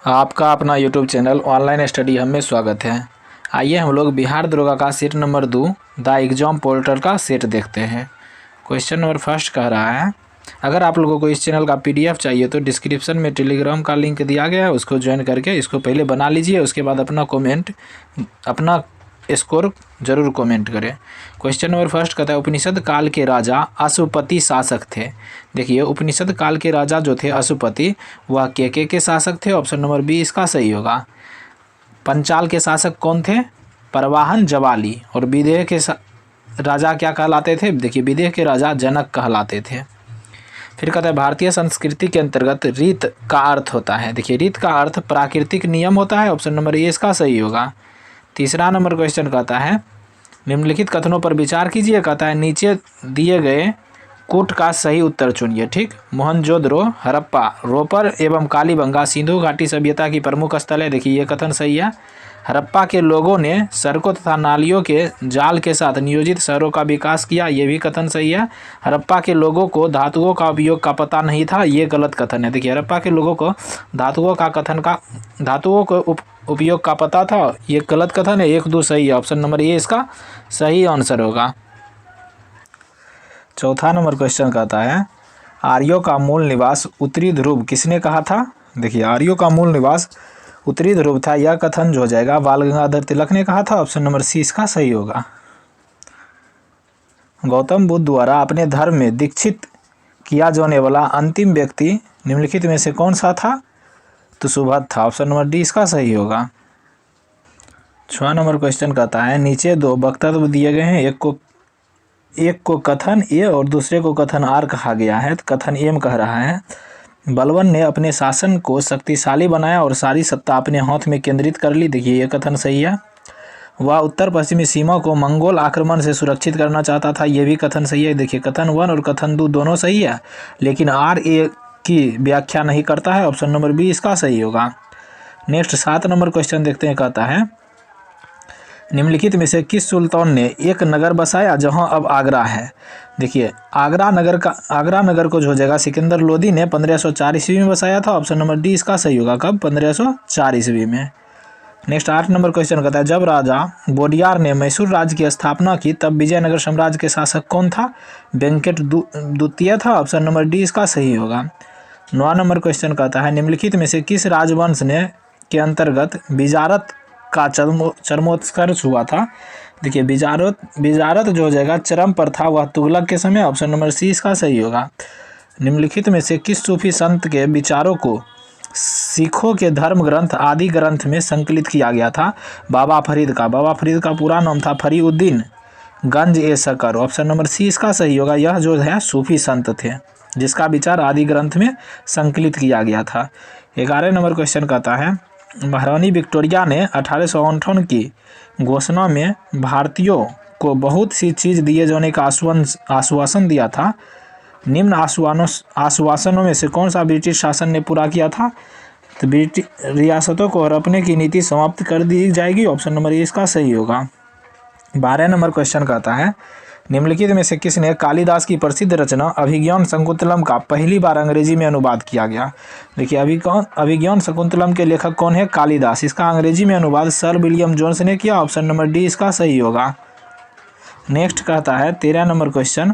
आपका अपना YouTube channel online study हम में स्वागत है। आइए हम लोग बिहार दरोगा का set number 2 the exam portal का सेट देखते हैं। क्वेश्चन नंबर फर्स्ट कह रहा है, अगर आप लोगों को इस चैनल का पीडीएफ चाहिए तो डिस्क्रिप्शन में टेलीग्राम का लिंक दिया गया है, उसको ज्वाइन करके इसको पहले बना लीजिए। उसके बाद अपना स्कोर जरूर कमेंट करें। क्वेश्चन नंबर फर्स्ट कहता है, उपनिषद काल के राजा अशुपति शासक थे। देखिए, उपनिषद काल के राजा जो थे अशुपति, वह के शासक थे। ऑप्शन नंबर बी इसका सही होगा। पंचाल के शासक कौन थे? परवाहन जवाली। और विदेह के राजा क्या कहलाते थे? देखिए, विदेह के राजा जनक कहलाते थे। फिर कहता है, भारतीय संस्कृति के अंतर्गत रीत का अर्थ होता है। देखिए, रीत का अर्थ प्राकृतिक नियम होता है। ऑप्शन नंबर ए इसका सही होगा। तीसरा नंबर क्वेश्चन कहता है, निम्नलिखित कथनों पर विचार कीजिए। कहता है, नीचे दिए गए कूट का सही उत्तर चुनिए। ठीक, मोहनजोदड़ो, हड़प्पा, रोपर एवं कालीबंगा सिंधु घाटी सभ्यता की प्रमुख स्थल है। देखिए, ये कथन सही है। हड़प्पा के लोगों ने सड़कों तथा नालियों के जाल के साथ नियोजित शहरों का विकास किया। ये भी कथन सही है। हड़प्पा के लोगों को धातुओं का उपयोग का पता नहीं था। ये गलत कथन है। देखिए, हड़प्पा के लोगों को धातुओं को उपयोग का पता था, ये गलत कथन है। 1-2 सही है। ऑप्शन नंबर ए इसका सही आंसर होगा। चौथा नंबर क्वेश्चन कहता है, आर्यों का मूल निवास उत्तरी ध्रुव किसने कहा था? देखिए, आर्यों का मूल निवास उत्तरी ध्रुव था। यह कथन जो हो जाएगा बाल गंगाधर तिलक ने कहा था। ऑप्शन नंबर सी इसका सही होगा। गौतम बुद्ध द्वारा अपने धर्म में दीक्षित किया जाने वाला अंतिम व्यक्ति निम्नलिखित में से कौन सा था? तो सुभद्र था। ऑप्शन नंबर डी इसका सही होगा। 6 नंबर क्वेश्चन कहता है, नीचे 2 वक्तव्य दिए गए हैं। एक को कथन ए और दूसरे को कथन आर कहा गया है। तो कथन एम कह रहा है, बलवन ने अपने शासन को शक्तिशाली बनाया और सारी सत्ता अपने हाथ में केंद्रित कर ली। देखिए, ये कथन सही है। वह उत्तर पश्चिमी सीमा को मंगोल आक्रमण से सुरक्षित करना चाहता था। यह भी कथन सही है। देखिए, कथन 1 और कथन 2 दोनों सही है, लेकिन आर ए की व्याख्या नहीं करता है। ऑप्शन नंबर बी इसका सही होगा। नेक्स्ट 7 नंबर क्वेश्चन देखते हैं। कहता है, निम्नलिखित में से किस सुल्तान ने एक नगर बसाया जहां अब आगरा है? देखिए, आगरा नगर को जो हो जाएगा सिकंदर लोदी ने 1504 ईस्वी में बसाया था। ऑप्शन नंबर डी इसका सही होगा। कब? 1504 ईस्वी में। नेक्स्ट 8 नंबर क्वेश्चन कहता है, जब राजा बोडियार ने मैसूर राज्य की स्थापना की तब विजयनगर साम्राज्य के शासक कौन था? वेंकट द्वितीय था। ऑप्शन नंबर डी इसका सही होगा। 9 नंबर क्वेश्चन कहता है, निम्नलिखित में से किस राजवंश ने के अंतर्गत बिजारत का चरमोत्कर्ष हुआ था? देखिए, बिजारत जो हो जाएगा चरम पर था, वह तुगलक के समय। ऑप्शन नंबर सी इसका सही होगा। निम्नलिखित में से किस सूफी संत के विचारों को सिखों के धर्म ग्रंथ आदि ग्रंथ में संकलित किया गया था? बाबा फरीद का पूरा नाम था फरीउद्दीन गंज ए शकर। ऑप्शन नंबर सी इसका सही होगा। यह जो है सूफी संत थे जिसका विचार आदि ग्रंथ में संकलित किया गया था। 11 नंबर क्वेश्चन कहता है, महारानी विक्टोरिया ने 1858 की घोषणा में भारतीयों को बहुत सी चीज़ दिए जाने का आश्वासन दिया था। निम्न आश्वासनों में से कौन सा ब्रिटिश शासन ने पूरा किया था? तो ब्रिटिश रियासतों को हड़पने की नीति समाप्त कर दी जाएगी। ऑप्शन नंबर ए इसका सही होगा। 12 नंबर क्वेश्चन कहता है, निम्नलिखित में से किसने कालिदास की प्रसिद्ध रचना अभिज्ञान शकुंतलम का पहली बार अंग्रेजी में अनुवाद किया गया? देखिए, अभिज्ञान शकुंतलम के लेखक कौन है? कालिदास। इसका अंग्रेजी में अनुवाद सर विलियम जोन्स ने किया। ऑप्शन नंबर डी इसका सही होगा। नेक्स्ट कहता है 13 number question,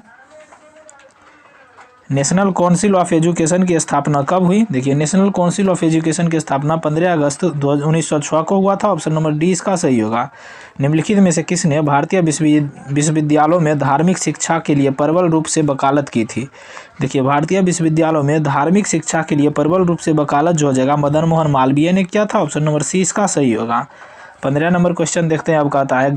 national council of education की स्थापना कब हुई? देखिए, नेशनल काउंसिल ऑफ एजुकेशन की स्थापना 15 अगस्त 1906 को हुआ था। ऑप्शन नंबर डी इसका सही होगा। निम्नलिखित में से किसने भारतीय विश्वविद्यालयों में धार्मिक शिक्षा के लिए प्रबल रूप से वकालत की थी? देखिए, भारतीय विश्वविद्यालयों में धार्मिक शिक्षा के लिए प्रबल रूप से वकालत जो हो जाएगा मदन मोहन मालवीय ने किया था। ऑप्शन नंबर सी इसका सही होगा। 15 नंबर क्वेश्चन देखते हैं। अब कहता है,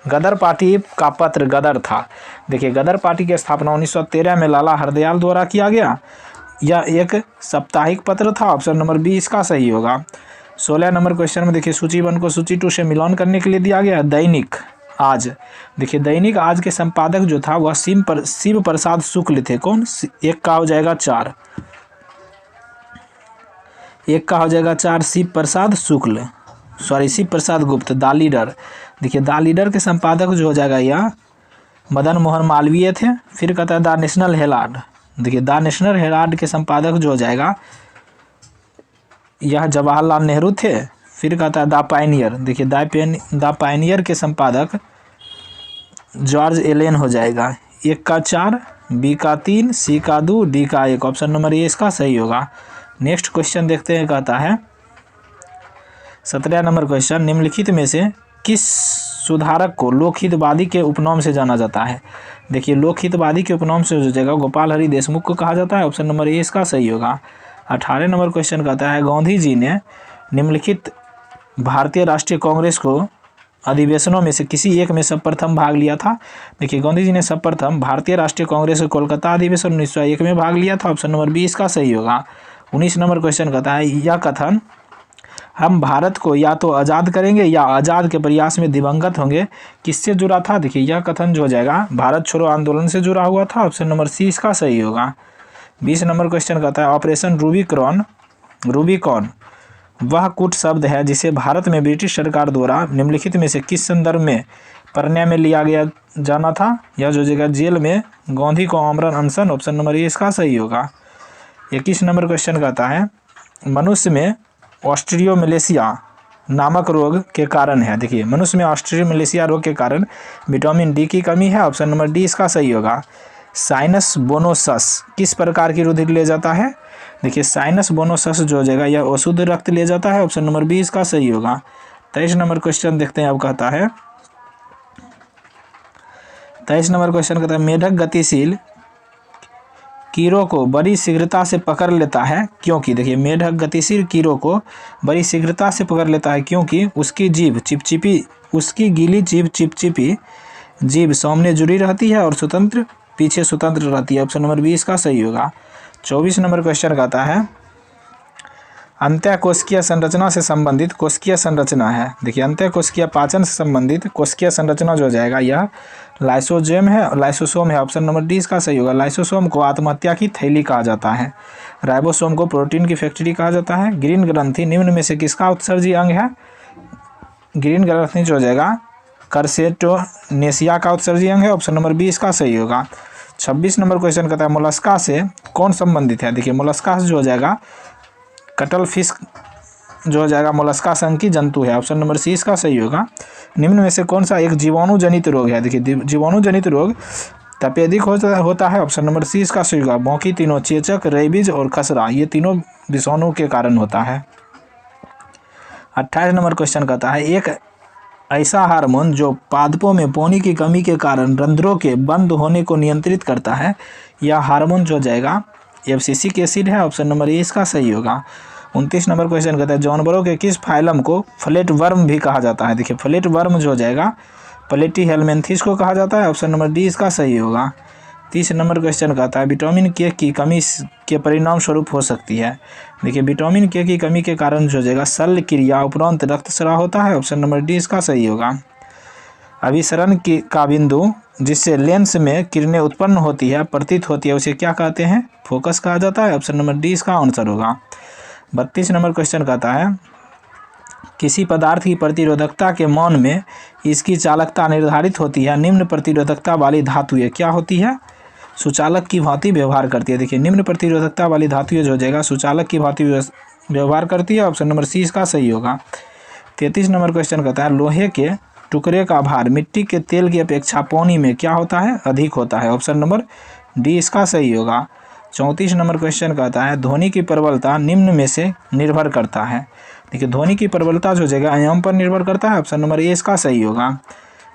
गदर पार्टी का पत्र गदर था। देखिए, गदर पार्टी की स्थापना 1913 में लाला हरदयाल द्वारा किया गया। यह एक साप्ताहिक पत्र था। ऑप्शन नंबर बी इसका सही होगा। 16 नंबर क्वेश्चन में देखिए, सूची 1 को सूची 2 से मिलान करने के लिए दिया गया है। दैनिक आज। देखिए, दैनिक आज के संपादक जो था वह शिव प्रसाद शुक्ल थे। कौन? एक का हो जाएगा 4, शिव प्रसाद शुक्ल, शिव प्रसाद गुप्त। The leader. देखिए, द लीडर के संपादक जो हो जाएगा यह मदन मोहन मालवीय थे। फिर कहता है द नेशनल हेराल्ड। देखिए, द नेशनल हेराल्ड के संपादक जो हो जाएगा यह जवाहरलाल नेहरू थे। फिर कहता है द पायनियर, देखिए द पायनियर के संपादक जॉर्ज एलेन हो जाएगा। 1 का 4, बी का 3, सी का 2, डी का 1। ऑप्शन नंबर ए इसका सही होगा। नेक्स्ट क्वेश्चन देखते हैं, कहता है 17 नंबर क्वेश्चन, निम्नलिखित में से किस सुधारक को लोकहितवादी के उपनाम से जाना जाता है। देखिए लोकहितवादी के उपनाम से जो जगह गोपाल हरि देशमुख को कहा जाता है। ऑप्शन नंबर ए इसका सही होगा। 18 नंबर क्वेश्चन कहता है गांधी जी ने निम्नलिखित भारतीय राष्ट्रीय कांग्रेस को अधिवेशनों में से किसी एक में सर्वप्रथम भाग लिया था। देखिए गांधी जी ने सर्वप्रथम भारतीय राष्ट्रीय कांग्रेस के कोलकाता अधिवेशन 1901 में भाग लिया था। ऑप्शन नंबर बी इसका सही होगा। 19 नंबर क्वेश्चन कहता है यह कथन हम भारत को या तो आज़ाद करेंगे या आज़ाद के प्रयास में दिवंगत होंगे किससे जुड़ा था। देखिए यह कथन जो हो जाएगा भारत छोड़ो आंदोलन से जुड़ा हुआ था। ऑप्शन नंबर सी इसका सही होगा। 20 नंबर क्वेश्चन कहता है ऑपरेशन रूबिकॉन वह कूट शब्द है जिसे भारत में ब्रिटिश सरकार द्वारा निम्नलिखित में से किस संदर्भ में प्रणय में लिया गया जाना था। यह जो जगह जेल में गांधी को आमरण अनशन। ऑप्शन नंबर ए इसका सही होगा। 21 नंबर क्वेश्चन कहता है मनुष्य में ऑस्ट्रियोमलेशिया नामक रोग के कारण है। देखिए मनुष्य में ऑस्ट्रियोमलेशिया रोग के कारण विटामिन डी की कमी है। ऑप्शन नंबर डी इसका सही होगा। साइनस बोनोसस किस प्रकार की रुधिर ले जाता है। देखिए साइनस बोनोसस जो हो जाएगा यह अशुद्ध रक्त ले जाता है। ऑप्शन नंबर बी इसका सही होगा। 23 नंबर क्वेश्चन देखते हैं। अब कहता है 23 नंबर क्वेश्चन कहता है मेढक गतिशील कीड़ों को बड़ी शीघ्रता से पकड़ लेता है क्योंकि। देखिए मेढक गतिशील कीड़ों को बड़ी शीघ्रता से पकड़ लेता है क्योंकि उसकी जीभ चिपचिपी उसकी गीली जीभ चिपचिपी जीभ सामने जुड़ी रहती है और पीछे स्वतंत्र रहती है। ऑप्शन नंबर बी इसका सही होगा। 24 नंबर क्वेश्चन कहता है अंत्यकोशिकीय संरचना से संबंधित कोशिकीय संरचना है। देखिए अंत्यकोशिकीय पाचन से संबंधित कोशिकीय संरचना जो हो जाएगा यह लाइसोसोम है। ऑप्शन नंबर डी इसका सही होगा। लाइसोसोम को आत्महत्या की थैली कहा जाता है। राइबोसोम को प्रोटीन की फैक्ट्री कहा जाता है। ग्रीन ग्रंथि निम्न में से किसका उत्सर्जी अंग है। ग्रीन ग्रंथि जो हो जाएगा कर्सेटोनेशिया का उत्सर्जी अंग है। ऑप्शन नंबर बी इसका सही होगा। 26 नंबर क्वेश्चन कहता है मोलस्का से कौन संबंधित है। देखिए मोलस्का जो हो जाएगा कटल फिश जो हो जाएगा मोलस्का संघ की जंतु है। ऑप्शन नंबर सी इसका सही होगा। निम्न में से कौन सा एक जीवाणु जनित रोग है। देखिए जीवाणु जनित रोग तपेदिक होता है। ऑप्शन नंबर सी इसका सही होगा। बाकी तीनों चेचक रेबीज और खसरा ये तीनों विषाणु के कारण होता है। 28 नंबर क्वेश्चन कहता है एक ऐसा हार्मोन जो पादपों में पानी की कमी के कारण रंध्रों के बंद होने को नियंत्रित करता है यह हार्मोन जो जाएगा एब्सिसिक एसिड है। ऑप्शन नंबर ए इसका सही होगा। 29 नंबर क्वेश्चन कहता है जानवरों के किस फाइलम को फ्लैट वर्म भी कहा जाता है। देखिए फ्लैट वर्म जो हो जाएगा प्लेटीहेलमिन्थिस को कहा जाता है। ऑप्शन नंबर डी इसका सही होगा। 30 नंबर क्वेश्चन कहता है विटामिन के की कमी के परिणाम स्वरूप हो सकती है। देखिए विटामिन के की कमी के कारण जो हो जाएगा शल्य क्रिया उपरांत रक्तस्राव होता है। ऑप्शन नंबर डी इसका सही होगा। अभिसरण का बिंदु जिससे लेंस में किरणें उत्पन्न होती है प्रतीत होती है उसे क्या कहते हैं। फोकस कहा जाता है। ऑप्शन नंबर डी इसका आंसर होगा। 32 नंबर क्वेश्चन कहता है किसी पदार्थ की प्रतिरोधकता के मान में इसकी चालकता निर्धारित होती है। निम्न प्रतिरोधकता वाली धातुएं क्या होती है। सुचालक की भांति व्यवहार करती है। देखिए निम्न प्रतिरोधकता वाली धातुएं जो हो जाएगा सुचालक की भांति व्यवहार करती है। ऑप्शन नंबर सी इसका सही होगा। 33 नंबर क्वेश्चन कहता है लोहे के टुकड़े का भार मिट्टी के तेल की अपेक्षा पानी में क्या होता है अधिक होता है। ऑप्शन नंबर डी इसका सही होगा। 34 नंबर क्वेश्चन कहता है ध्वनि की प्रबलता निम्न में से निर्भर करता है। देखिए ध्वनि की प्रबलता जो जगह आयाम पर निर्भर करता है। ऑप्शन नंबर ए इसका सही होगा।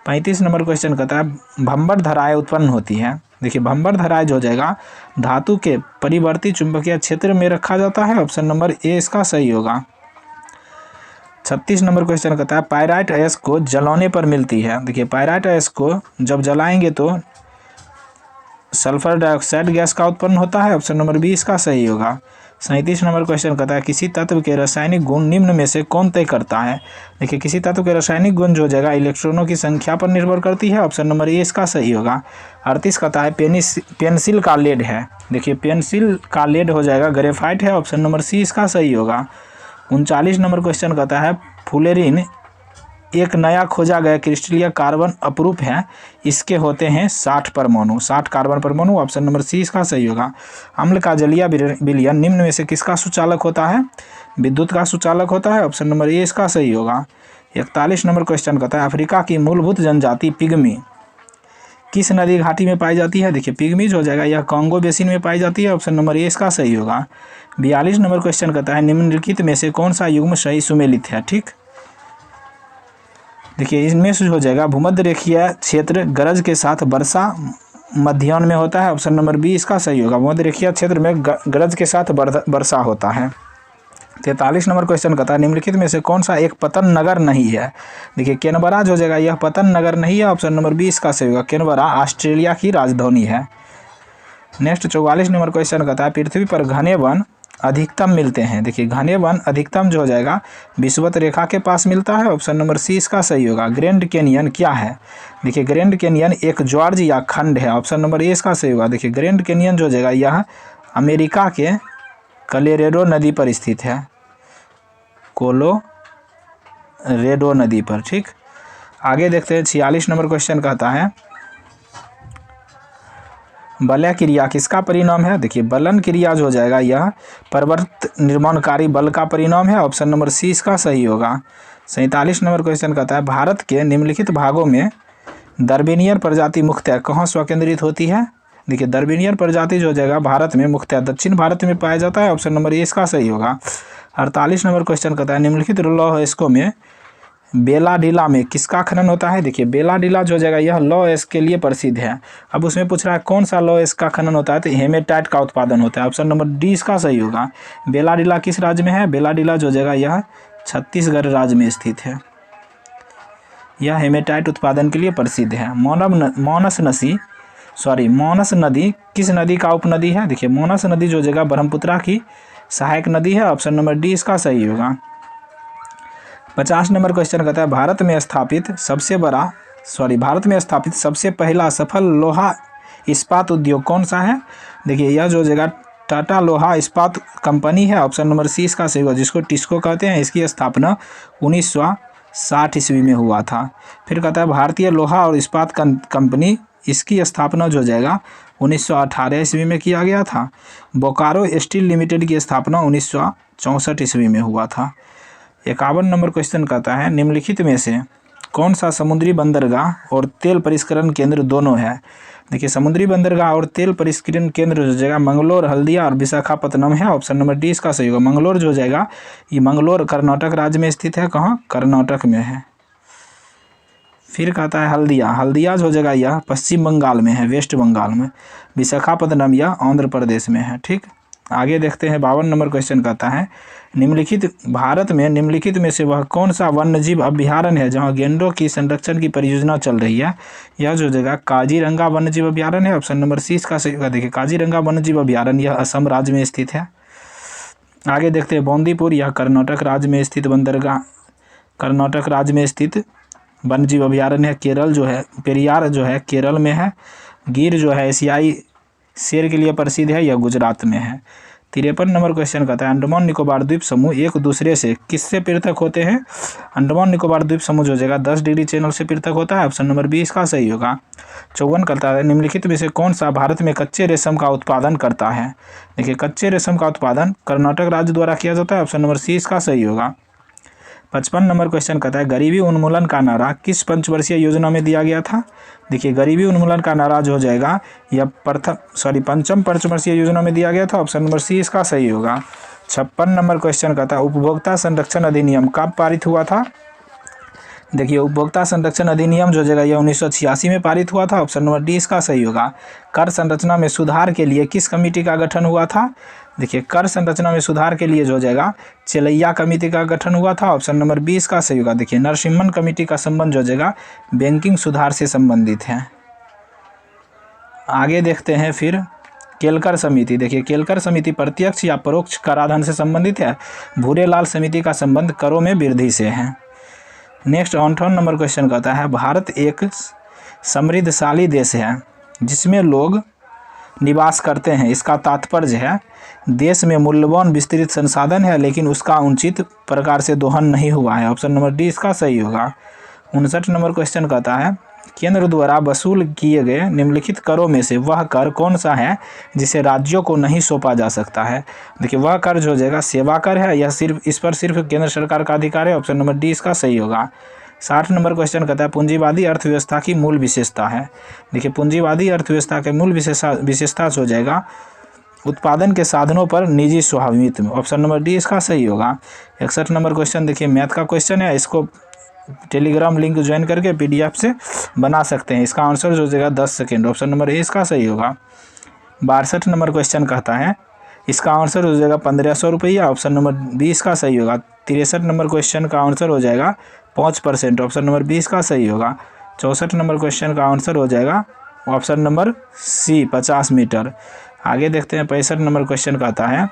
35 नंबर क्वेश्चन कहता है भंबर धराएं उत्पन्न होती है। देखिए भंबर धराएं जो हो जाएगा धातु के परिवर्ती चुंबकीय क्षेत्र में रखा जाता है। ऑप्शन नंबर ए इसका सही होगा। 36 नंबर क्वेश्चन कहता है पायराइट अयस्क को जलाने पर मिलती है। देखिए पायराइट अयस्क को जब जलाएंगे तो सल्फर डाइऑक्साइड गैस का उत्पन्न होता है। ऑप्शन नंबर बी इसका सही होगा। 37 नंबर क्वेश्चन कहता है किसी तत्व के रासायनिक गुण निम्न में से कौन तय करता है। देखिए किसी तत्व के रासायनिक गुण जो हो जाएगा इलेक्ट्रॉनों की संख्या पर निर्भर करती है। ऑप्शन नंबर ए इसका सही होगा। 38 कहता है पेंसिल का लेड है। देखिए पेंसिल का लेड हो जाएगा ग्रेफाइट है। ऑप्शन नंबर सी इसका सही होगा। 39 नंबर क्वेश्चन कहता है फुलेरिन एक नया खोजा गया क्रिस्टलीय कार्बन अपरूप है। इसके होते हैं 60 परमाणु 60 कार्बन परमाणु। ऑप्शन नंबर सी इसका सही होगा। अम्ल का जलीय विलयन निम्न में से किसका सुचालक होता है। विद्युत का सुचालक होता है, ऑप्शन नंबर ए इसका सही होगा। 41 नंबर क्वेश्चन कहता है अफ्रीका की मूलभूत जनजाति पिग्मी किस नदी घाटी में पाई जाती है। देखिए पिग्मीज हो जाएगा, यह कांगो बेसिन में पाई जाती है, ऑप्शन नंबर ए इसका सही होगा। 42 नंबर क्वेश्चन कहता है निम्नलिखित में से कौन सा युग्म सही सुमेलित है। ठीक, देखिए इनमें से हो जाएगा भूमध्य रेखीय क्षेत्र गरज के साथ वर्षा मध्याह्न में होता है, ऑप्शन नंबर बी इसका सही होगा। भूमध्य रेखीय क्षेत्र में गरज के साथ वर्षा होता है। 43 नंबर क्वेश्चन कहता है निम्नलिखित में से कौन सा एक पतन नगर नहीं है। देखिए कैनबरा जो हो जाएगा, यह पतन नगर नहीं है, ऑप्शन नंबर बी इसका सही होगा। कैनबरा ऑस्ट्रेलिया की राजधानी है। नेक्स्ट 44 नंबर क्वेश्चन कहता है पृथ्वी पर घने वन अधिकतम मिलते हैं। देखिए घने वन अधिकतम जो हो जाएगा विषुवत रेखा के पास मिलता है, ऑप्शन नंबर सी इसका सही होगा। ग्रैंड कैनियन क्या है। देखिए ग्रैंड कैनियन एक ज्वार्ज या खंड है, ऑप्शन नंबर ए इसका सही होगा। देखिए ग्रैंड कैनियन जो हो जाएगा यह अमेरिका के कोलोराडो नदी पर स्थित है, कोलोराडो नदी पर। ठीक, आगे देखते हैं 46 नंबर क्वेश्चन कहता है बलय क्रिया किसका परिणाम है। देखिए बलन क्रिया जो हो जाएगा यह पर्वत निर्माणकारी बल का परिणाम है, ऑप्शन नंबर सी इसका सही होगा। 47 नंबर क्वेश्चन कहता है भारत के निम्नलिखित भागों में दरबेनियर प्रजाति मुख्यतः कहाँ स्वकेंद्रित होती है। देखिए दरबेनियर प्रजाति जो हो जाएगा भारत में मुख्यतः दक्षिण भारत में पाया जाता है, ऑप्शन नंबर ए इसका सही होगा। 48 नंबर क्वेश्चन कहता है निम्नलिखित लौह अयस्कों में बेलाडीला में किसका खनन होता है। देखिए बेलाडीला जो हो जाएगा यह लौह अयस्क के लिए प्रसिद्ध है। अब उसमें पूछ रहा है कौन सा लौह अयस्क का खनन होता है, तो हेमेटाइट का उत्पादन होता है, ऑप्शन नंबर डी इसका सही होगा। बेलाडीला किस राज्य में है। बेलाडीला जो हो जाएगा यह छत्तीसगढ़ राज्य में स्थित है। यह हेमेटाइट उत्पादन के लिए प्रसिद्ध है। मानस नदी किस नदी का उपनदी है। देखिए मानस नदी जो जगह ब्रह्मपुत्रा की सहायक नदी है, ऑप्शन नंबर डी इसका सही होगा। 50 नंबर क्वेश्चन कहता है भारत में स्थापित सबसे पहला सफल लोहा इस्पात उद्योग कौन सा है। देखिए यह जो जगह टाटा लोहा इस्पात कंपनी है, ऑप्शन नंबर सी इसका सही होगा, जिसको टिस्को कहते हैं। इसकी स्थापना 1960 ईस्वी में हुआ था। फिर कहता है भारतीय लोहा और इस्पात कंपनी, इसकी स्थापना जो जाएगा 1918 ईस्वी में किया गया था। बोकारो स्टील लिमिटेड की स्थापना 1964 ईस्वी में हुआ था। 51 नंबर क्वेश्चन कहता है निम्नलिखित में से कौन सा समुद्री बंदरगाह और तेल परिष्करण केंद्र दोनों है। देखिए समुद्री बंदरगाह और तेल परिष्करण केंद्र जो जाएगा मंगलोर, हल्दिया और विशाखापत्तनम है, ऑप्शन नंबर डी इसका सही होगा। मंगलोर जो जाएगा ये मंगलोर कर्नाटक राज्य में स्थित है, कहाँ कर्नाटक में है। फिर कहता है हल्दिया जो जगह यह पश्चिम बंगाल में है, वेस्ट बंगाल में। विशाखापत्तनम यह आंध्र प्रदेश में है। ठीक, आगे देखते हैं 52 नंबर क्वेश्चन कहता है भारत में निम्नलिखित में से वह कौन सा वन्यजीव अभ्यारण्य है जहां गैंडों की संरक्षण की परियोजना चल रही है। यह जो जगह काजीरंगा वन्यजीव अभ्यारण्य है, ऑप्शन नंबर सी इसका सही होगा। देखिए काजीरंगा वन्यजीव अभ्यारण्य यह असम राज्य में स्थित है। आगे देखते हैं बंदीपुर, यह कर्नाटक राज्य में स्थित कर्नाटक राज्य में स्थित वन्यजीव अभ्यारण्य है। केरल जो है पेरियार जो है केरल में है। गिर जो है एशियाई शेर के लिए प्रसिद्ध है, यह गुजरात में है। 53 नंबर क्वेश्चन कहता है अंडमान निकोबार द्वीप समूह एक दूसरे से किससे पृथक होते हैं। अंडमान निकोबार द्वीप समूह जो जगह 10 डिग्री चैनल से पृथक होता है, ऑप्शन नंबर बी इसका सही होगा। 54 कहता है निम्नलिखित में से कौन सा भारत में कच्चे रेशम का उत्पादन करता है। देखिए कच्चे रेशम का उत्पादन कर्नाटक राज्य द्वारा किया जाता है, ऑप्शन नंबर सी इसका सही होगा। 55 नंबर क्वेश्चन कहता है गरीबी उन्मूलन का नारा किस पंचवर्षीय योजना में दिया गया था। देखिए गरीबी उन्मूलन का नारा जो हो जाएगा यह पंचम पंचवर्षीय योजना में दिया गया था, ऑप्शन नंबर सी इसका सही होगा। 56 नंबर क्वेश्चन कहता है उपभोक्ता संरक्षण अधिनियम कब पारित हुआ था। देखिए उपभोक्ता संरक्षण अधिनियम जो जगह यह 1986 में पारित हुआ था, ऑप्शन नंबर डी इसका सही होगा। कर संरचना में सुधार के लिए किस कमेटी का गठन हुआ था। देखिए कर संरचना में सुधार के लिए जो हो जाएगा चेलैया कमेटी का गठन हुआ था, ऑप्शन नंबर बी इसका सही होगा। देखिए नरसिम्हन कमेटी का संबंध जो हो जाएगा बैंकिंग सुधार से संबंधित है। आगे देखते हैं फिर केलकर समिति। देखिए केलकर समिति प्रत्यक्ष या परोक्ष कराधान से संबंधित है। भूरेलाल समिति का संबंध करों में वृद्धि से है। नेक्स्ट 58 नंबर क्वेश्चन कहता है भारत एक समृद्धशाली देश है जिसमें लोग निवास करते हैं। इसका तात्पर्य है देश में मूल्यवान विस्तृत संसाधन है लेकिन उसका उचित प्रकार से दोहन नहीं हुआ है, ऑप्शन नंबर डी इसका सही होगा। 59 नंबर क्वेश्चन कहता है केंद्र द्वारा वसूल किए गए निम्नलिखित करों में से वह कर कौन सा है जिसे राज्यों को नहीं सौंपा जा सकता है। देखिए वह कर जो हो जाएगा सेवा कर है, यह सिर्फ इस पर सिर्फ केंद्र सरकार का अधिकार है। ऑप्शन नंबर डी इसका सही होगा। 60 नंबर क्वेश्चन कहता है पूंजीवादी अर्थव्यवस्था की मूल विशेषता है। देखिए पूंजीवादी अर्थव्यवस्था के मूल विशेषता हो जाएगा उत्पादन के साधनों पर निजी स्वामित्व। ऑप्शन नंबर डी इसका सही होगा। 61 नंबर क्वेश्चन देखिए मैथ का क्वेश्चन है, इसको टेलीग्राम लिंक ज्वाइन करके पीडीएफ से बना सकते हैं। इसका आंसर जो हो जाएगा 10 सेकेंड। ऑप्शन नंबर ए इसका सही होगा। 62 नंबर क्वेश्चन कहता है इसका आंसर हो जाएगा 1500 रुपया। ऑप्शन नंबर बी इसका सही होगा। 63 नंबर क्वेश्चन का आंसर हो जाएगा 5%। ऑप्शन नंबर बी इसका सही होगा। 64 नंबर क्वेश्चन का आंसर हो जाएगा ऑप्शन नंबर सी 50 मीटर। आगे देखते हैं 65 नंबर क्वेश्चन कहता है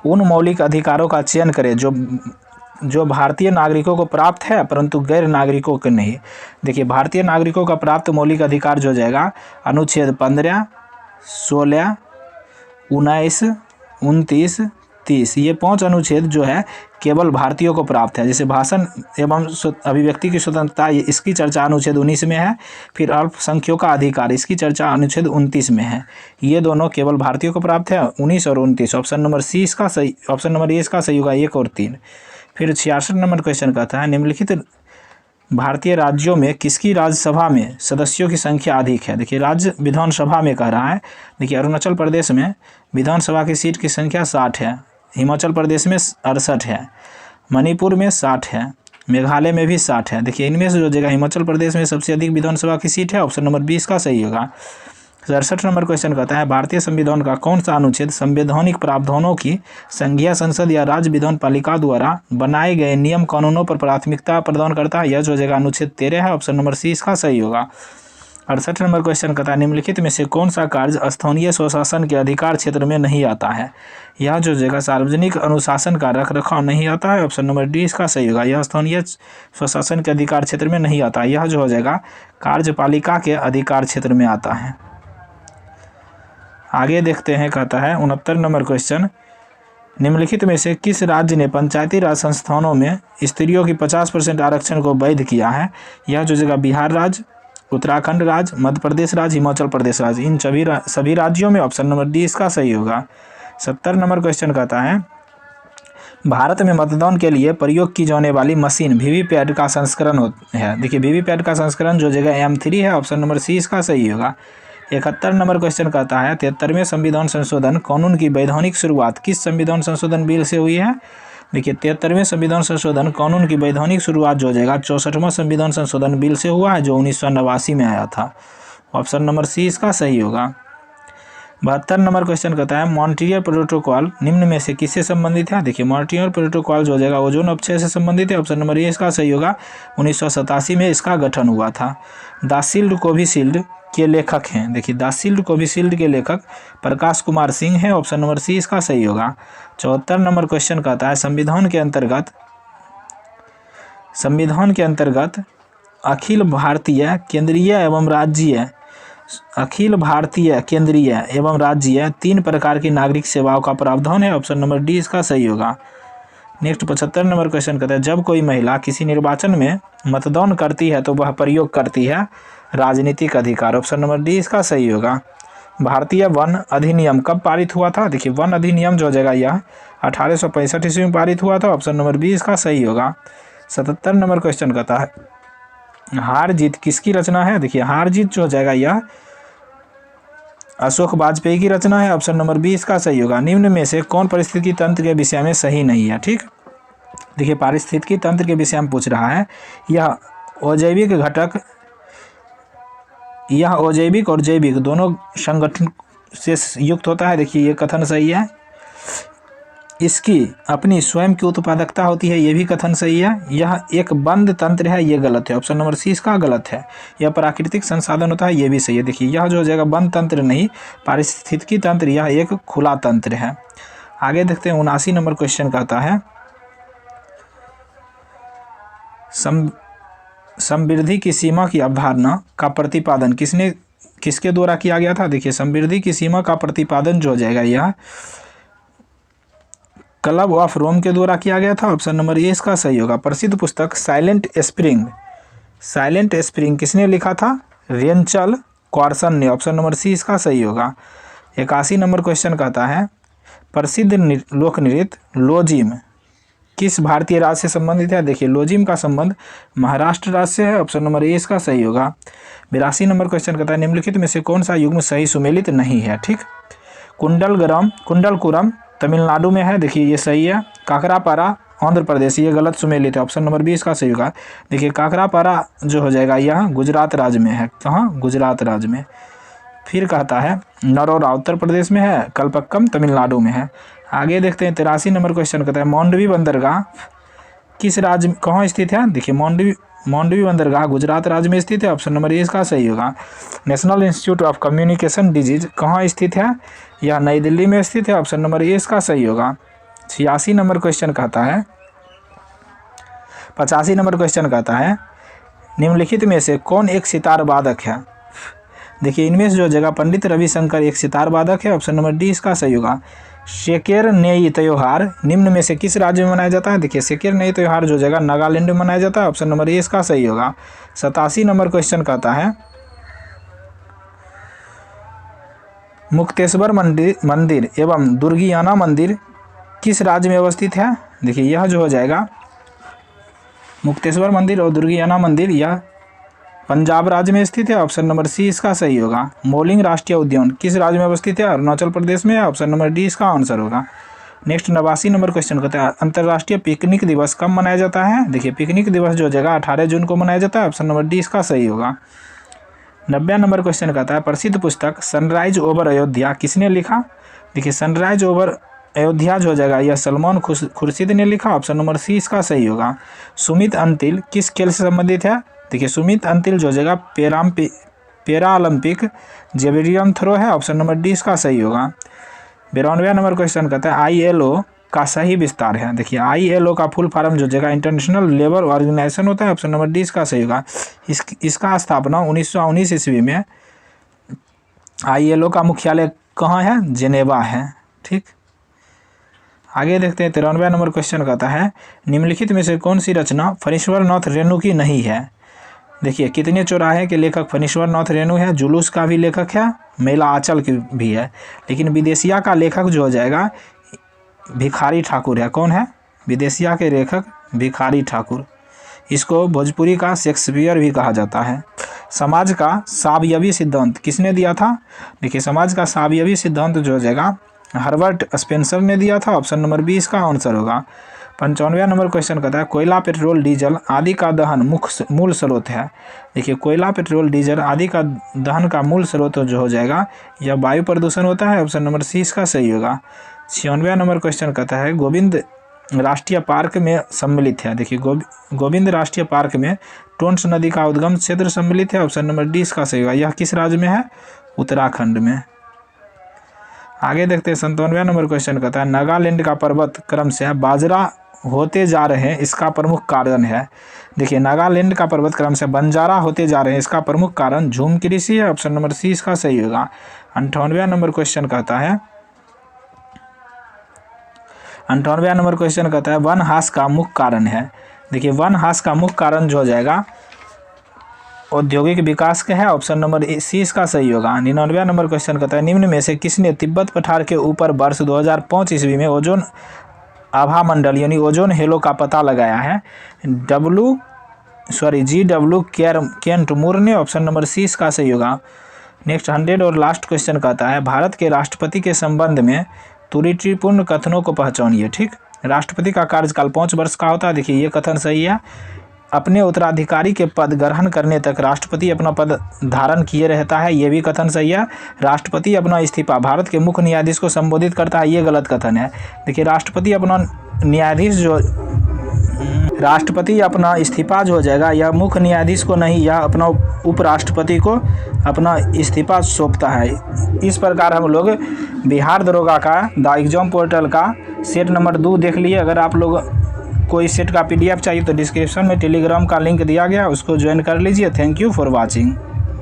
उन मौलिक अधिकारों का चयन करें जो भारतीय नागरिकों को प्राप्त है परंतु गैर नागरिकों को नहीं। देखिए भारतीय नागरिकों का प्राप्त मौलिक अधिकार जो जाएगा अनुच्छेद 15, 16, 19, 29, 30, ये 5 अनुच्छेद जो है केवल भारतीयों को प्राप्त है। जैसे भाषण एवं अभिव्यक्ति की स्वतंत्रता इसकी चर्चा अनुच्छेद 19 में है। फिर अल्पसंख्यकों का अधिकार इसकी चर्चा अनुच्छेद 29 में है। ये दोनों केवल भारतीयों को प्राप्त है 19 और 29। ऑप्शन नंबर सी इसका सही, ऑप्शन नंबर ए इसका सही होगा 1 और 3। फिर 66 नंबर क्वेश्चन कहता है निम्नलिखित भारतीय राज्यों में किसकी राज्यसभा में सदस्यों की संख्या अधिक है। देखिए राज्य विधानसभा में कह रहा है। देखिए अरुणाचल प्रदेश में विधानसभा की सीट की संख्या 60 है, हिमाचल प्रदेश में 68 है, मणिपुर में 60 है, मेघालय में भी 60 है। देखिए इनमें से जो जगह हिमाचल प्रदेश में सबसे अधिक विधानसभा की सीट है। ऑप्शन नंबर बी इसका सही होगा। 67 नंबर क्वेश्चन कहता है भारतीय संविधान का कौन सा अनुच्छेद संवैधानिक प्रावधानों की संघीय संसद या राज्य विधान पालिका द्वारा बनाए गए नियम कानूनों पर प्राथमिकता प्रदान करता है। यह जो जगह अनुच्छेद 13 है। ऑप्शन नंबर सी इसका सही होगा। 68 नंबर क्वेश्चन कहता है निम्नलिखित में से कौन सा कार्य स्थानीय स्वशासन के अधिकार क्षेत्र में नहीं आता है। यह जो जगह सार्वजनिक अनुशासन का रखरखाव नहीं आता है। ऑप्शन नंबर डी इसका सही होगा। यह स्थानीय स्वशासन के अधिकार क्षेत्र में नहीं आता। यह जो हो जाएगा कार्यपालिका के अधिकार क्षेत्र में आता है। आगे देखते हैं कहता है 69 नंबर क्वेश्चन निम्नलिखित में से किस राज्य ने पंचायती राज संस्थानों में स्त्रियों की 50% आरक्षण को वैध किया है। यह जो जगह बिहार राज्य, उत्तराखंड राज्य, मध्य प्रदेश राज्य, हिमाचल प्रदेश राज्य, इन सभी राज्यों में। ऑप्शन नंबर डी इसका सही होगा। 70 नंबर क्वेश्चन कहता है भारत में मतदान के लिए प्रयोग की जाने वाली मशीन वीवीपैट का संस्करण है। देखिए वीवीपैट का संस्करण जो जगह M3 है। ऑप्शन नंबर सी इसका सही होगा। 71 नंबर क्वेश्चन कहता है 73वें संविधान संशोधन कानून की वैधानिक शुरुआत किस संविधान संशोधन बिल से हुई है। देखिए 73वें संविधान संशोधन कानून की वैधानिक शुरुआत जो हो जाएगा 64वां संविधान संशोधन बिल से हुआ है जो 1989 में आया था। ऑप्शन नंबर सी इसका सही होगा। 72 नंबर क्वेश्चन कहता है मॉन्ट्रियल प्रोटोकॉल निम्न में से किससे संबंधित है। देखिए मॉन्ट्रियल प्रोटोकॉल जो हो जाएगा ओजोन अपक्षय से संबंधित है। ऑप्शन नंबर ए इसका सही होगा। 1987 में इसका गठन हुआ था। द शील्ड कोविशील्ड के लेखक हैं। देखिए द शील्ड कोविशील्ड के लेखक प्रकाश कुमार सिंह हैं। ऑप्शन नंबर सी इसका सही होगा। 74 नंबर क्वेश्चन कहता है संविधान के अंतर्गत अखिल भारतीय केंद्रीय एवं राज्यीय 3 प्रकार की नागरिक सेवाओं का प्रावधान है। ऑप्शन नंबर डी इसका सही होगा। नेक्स्ट 75 नंबर क्वेश्चन कहता है जब कोई महिला किसी निर्वाचन में मतदान करती है तो वह प्रयोग करती है राजनीतिक अधिकार। ऑप्शन नंबर डी इसका सही होगा। भारतीय वन अधिनियम कब पारित हुआ था। देखिए वन अधिनियम जो हो जाएगा यह 1865 ईस्वी में पारित हुआ था। ऑप्शन नंबर बी इसका सही होगा। 77 नंबर क्वेश्चन कहता है हार जीत किसकी रचना है। देखिए हार जीत जो हो जाएगा यह अशोक वाजपेयी की रचना है। ऑप्शन नंबर बी इसका सही होगा। निम्न में से कौन पारिस्थितिकी तंत्र के विषय में सही नहीं है। ठीक, देखिए पारिस्थितिकी तंत्र के विषय में पूछ रहा है। यह अजैविक और जैविक दोनों संगठन से युक्त होता है। देखिए ये कथन सही है। इसकी अपनी स्वयं की उत्पादकता होती है, ये भी कथन सही है। यह एक बंद तंत्र है, ये गलत है। ऑप्शन नंबर सी इसका गलत है। यह प्राकृतिक संसाधन होता है, ये भी सही है। देखिए यह जो हो जाएगा बंद तंत्र नहीं पारिस्थितिकी तंत्र, यह एक खुला तंत्र है। आगे देखते हैं 79 नंबर क्वेश्चन कहता है समृद्धि की सीमा की अवधारणा का प्रतिपादन किसके द्वारा किया गया था। देखिए समृद्धि की सीमा का प्रतिपादन जो हो जाएगा यह क्लब ऑफ रोम के द्वारा किया गया था। ऑप्शन नंबर ए इसका सही होगा। प्रसिद्ध पुस्तक साइलेंट साइलेंट स्प्रिंग किसने लिखा था? रेंचल कॉर्सन ने। ऑप्शन नंबर सी इसका सही होगा। 81 नंबर क्वेश्चन कहता है प्रसिद्ध लोक नृत्य लोजिम किस भारतीय राज्य से संबंधित है? देखिए लोजिम का संबंध महाराष्ट्र राज्य से है। ऑप्शन नंबर ए इसका सही होगा। 82 नंबर क्वेश्चन कहता है निम्नलिखित में से कौन सा युग्म सही सुमेलित नहीं है? ठीक, कुंडलकुरम तमिलनाडु में है, देखिए ये सही है। काकरापारा आंध्र प्रदेश, ये गलत सुमेलित है। ऑप्शन नंबर बी इसका सही होगा। देखिए काकरापारा जो हो जाएगा यह गुजरात राज्य में है। कहाँ? गुजरात राज्य में। फिर कहता है नरोरा उत्तर प्रदेश में है, कलपक्कम तमिलनाडु में है। आगे देखते हैं 83 नंबर क्वेश्चन कहता है मांडवी बंदरगाह किस राज्य में कहाँ स्थित है? देखिए मांडवी बंदरगाह गुजरात राज्य में स्थित है। ऑप्शन नंबर ए इसका सही होगा। National institute of communication disease कहाँ स्थित है? यह नई दिल्ली में स्थित है। ऑप्शन नंबर ए इसका सही होगा। 86 नंबर क्वेश्चन कहता है 85 नंबर क्वेश्चन कहता है निम्नलिखित में से कौन एक सितार वादक है? देखिए इनमें से जो जगह पंडित रविशंकर एक सितार वादक है। ऑप्शन नंबर डी इसका सही होगा। शेकेर नेई त्योहार निम्न में से किस राज्य में मनाया जाता है? देखिए शेकेर नेई त्योहार जो जगह नागालैंड में मनाया जाता है। ऑप्शन नंबर ए इसका सही होगा। 87 नंबर क्वेश्चन कहता है मुक्तेश्वर मंदिर एवं दुर्गियाना मंदिर किस राज्य में अवस्थित है? देखिए यह जो हो जाएगा मुक्तेश्वर मंदिर और दुर्गियाना मंदिर यह पंजाब राज्य में स्थित है। ऑप्शन नंबर सी इसका सही होगा। मोलिंग राष्ट्रीय उद्यान किस राज्य में अवस्थित है? अरुणाचल प्रदेश में है। ऑप्शन नंबर डी इसका आंसर होगा। नेक्स्ट 89 नंबर क्वेश्चन कहता है अंतर्राष्ट्रीय पिकनिक दिवस कब मनाया जाता है? देखिए पिकनिक दिवस जो जगह 18 जून को मनाया जाता है। ऑप्शन नंबर डी इसका सही होगा। 90 नंबर क्वेश्चन कहता है प्रसिद्ध पुस्तक सनराइज ओवर अयोध्या किसने लिखा? देखिए सनराइज ओवर अयोध्या जो हो जाएगा यह सलमान खुर्शीद ने लिखा। ऑप्शन नंबर सी इसका सही होगा। सुमित अंतिल किस खेल से संबंधित है? देखिए सुमित अंतिल जो जगह पैरा ओलंपिक जेवलिन थ्रो है। ऑप्शन नंबर डी इसका सही होगा। 92 नंबर क्वेश्चन कहता है ILO का सही विस्तार है? देखिए ILO का फुल फॉर्म जो जगह इंटरनेशनल लेबर ऑर्गेनाइजेशन होता है। ऑप्शन नंबर डी इसका सही होगा। इसका स्थापना 1919 ईस्वी में। ILO का मुख्यालय कहाँ है? जेनेवा है। ठीक, आगे देखते हैं 93 नंबर क्वेश्चन कहता है निम्नलिखित में से कौन सी रचना फणीश्वर नाथ रेणु की नहीं है? देखिए कितने चौराहे के लेखक फणीश्वर नाथ रेणु है? जुलूस का भी लेखक है, मेला आंचल की भी है, लेकिन विदेशिया का लेखक जो हो जाएगा भिखारी ठाकुर है। कौन है? विदेशिया के लेखक भिखारी ठाकुर। इसको भोजपुरी का शेक्सपियर भी कहा जाता है। समाज का सावयवी सिद्धांत किसने दिया था? देखिए समाज का सावयवी सिद्धांत जो हो जाएगा हर्बर्ट स्पेंसर ने दिया था। ऑप्शन नंबर बी इसका आंसर होगा। 95 नंबर क्वेश्चन कहता है कोयला पेट्रोल डीजल आदि का दहन मूल स्रोत है? देखिए कोयला पेट्रोल डीजल आदि का दहन का मूल स्रोत जो हो जाएगा यह वायु प्रदूषण होता है। ऑप्शन नंबर सी इसका सही होगा। 96 नंबर क्वेश्चन कहता है गोविंद राष्ट्रीय पार्क में सम्मिलित है? देखिए गोविंद राष्ट्रीय पार्क में टोंस नदी का उद्गम क्षेत्र सम्मिलित है। ऑप्शन नंबर डी इसका सही होगा। यह किस राज्य में है? उत्तराखंड में। आगे देखते हैं 97 नंबर क्वेश्चन कहता है नागालैंड का पर्वत क्रम से बाजरा होते जा रहे हैं इसका प्रमुख कारण है? देखिए नागालैंड का पर्वत क्रम से बंजारा होते जा रहे हैं इसका प्रमुख कारण झूम कृषि है। ऑप्शन नंबर सी इसका सही होगा। 98 नंबर क्वेश्चन कहता है 98 नंबर क्वेश्चन कहता है वन हास का मुख्य कारण है? देखिए वन हास का मुख्य कारण जो हो जाएगा औद्योगिक विकास का है। ऑप्शन नंबर सी इसका सही होगा। 99 नंबर क्वेश्चन कहता है निम्न में से किसने तिब्बत पठार के ऊपर वर्ष 2005 ईस्वी में ओजोन आभा मंडल यानी ओजोन हेलो का पता लगाया है? GW केंट मूर ने। ऑप्शन नंबर सी इसका सही होगा। नेक्स्ट 100 और लास्ट क्वेश्चन कहता है भारत के राष्ट्रपति के संबंध में त्रुटिपूर्ण कथनों को पहचानिए। ठीक, राष्ट्रपति का कार्यकाल 5 वर्ष का होता है। देखिए ये कथन सही है। अपने उत्तराधिकारी के पद ग्रहण करने तक राष्ट्रपति अपना पद धारण किए रहता है, ये भी कथन सही है। राष्ट्रपति अपना इस्तीफा भारत के मुख्य न्यायाधीश को संबोधित करता है, ये गलत कथन है। देखिए राष्ट्रपति अपना इस्तीफा जो हो जाएगा यह मुख्य न्यायाधीश को नहीं, यह अपना उपराष्ट्रपति को अपना इस्तीफा सौंपता है। इस प्रकार हम लोग बिहार दरोगा का द एग्जाम पोर्टल का सेट नंबर 2 देख लिए। अगर आप लोग कोई सेट का PDF चाहिए तो डिस्क्रिप्शन में टेलीग्राम का लिंक दिया गया, उसको ज्वाइन कर लीजिए। Thank you for watching.